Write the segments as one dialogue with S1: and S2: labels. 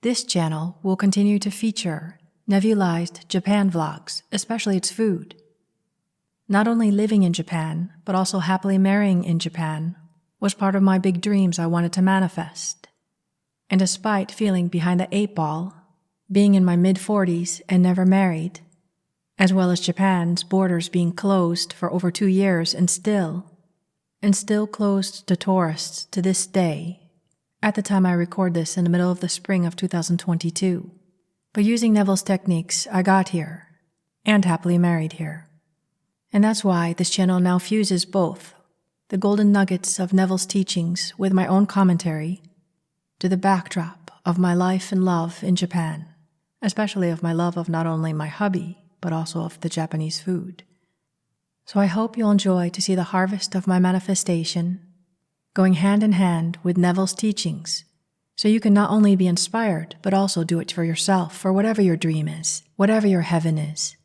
S1: This channel will continue to feature Nevillized Japan vlogs, especially its food. Not only living in Japan, but also happily marrying in Japan was part of my big dreams I wanted to manifest. And despite feeling behind the 8-ball, being in my mid-40s and never married, as well as Japan's borders being closed for over 2 years and still closed to tourists to this day, at the time I record this in the middle of the spring of 2022. But using Neville's techniques, I got here, and happily married here. And that's why this channel now fuses both the golden nuggets of Neville's teachings with my own commentary to the backdrop of my life and love in Japan, especially of my love of not only my hubby, but also of the Japanese food. So I hope you'll enjoy to see the harvest of my manifestation going hand in hand with Neville's teachings, so you can not only be inspired, but also do it for yourself, for whatever your dream is, whatever your heaven is.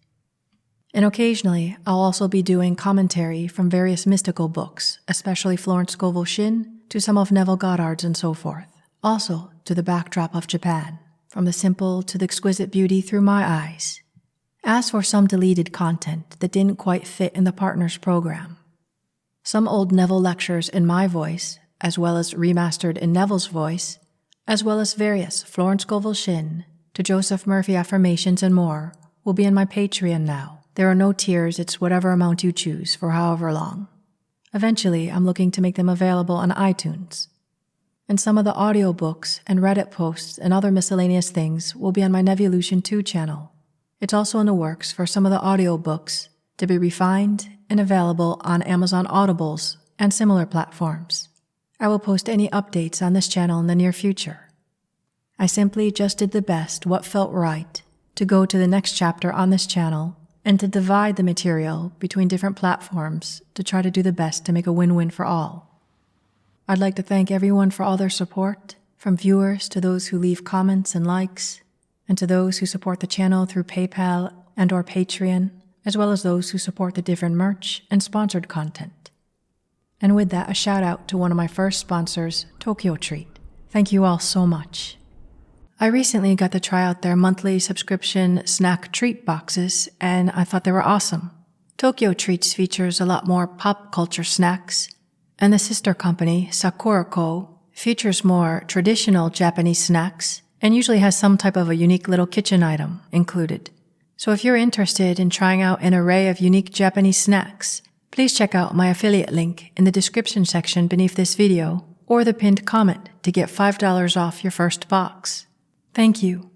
S1: And occasionally, I'll also be doing commentary from various mystical books, especially Florence Scovel Shinn, to some of Neville Goddard's and so forth. Also, to the backdrop of Japan, from the simple to the exquisite beauty through my eyes. As for some deleted content that didn't quite fit in the Partners Program, some old Neville lectures in my voice, as well as remastered in Neville's voice, as well as various Florence Scovel Shinn to Joseph Murphy affirmations and more, will be in my Patreon now. There are no tiers, it's whatever amount you choose for however long. Eventually, I'm looking to make them available on iTunes. And some of the audiobooks and Reddit posts and other miscellaneous things will be on my Nevillution 2 channel. It's also in the works for some of the audiobooks to be refined and available on Amazon Audibles and similar platforms. I will post any updates on this channel in the near future. I simply just did the best what felt right to go to the next chapter on this channel and to divide the material between different platforms to try to do the best to make a win-win for all. I'd like to thank everyone for all their support, from viewers to those who leave comments and likes, and to those who support the channel through PayPal and/or Patreon, as well as those who support the different merch and sponsored content. And with that, a shout out to one of my first sponsors, Tokyo Treat. Thank you all so much. I recently got to try out their monthly subscription snack treat boxes, and I thought they were awesome. Tokyo Treats features a lot more pop culture snacks, and the sister company, Sakura Co., features more traditional Japanese snacks and usually has some type of a unique little kitchen item included. So if you're interested in trying out an array of unique Japanese snacks, please check out my affiliate link in the description section beneath this video or the pinned comment to get $5 off your first box. Thank you.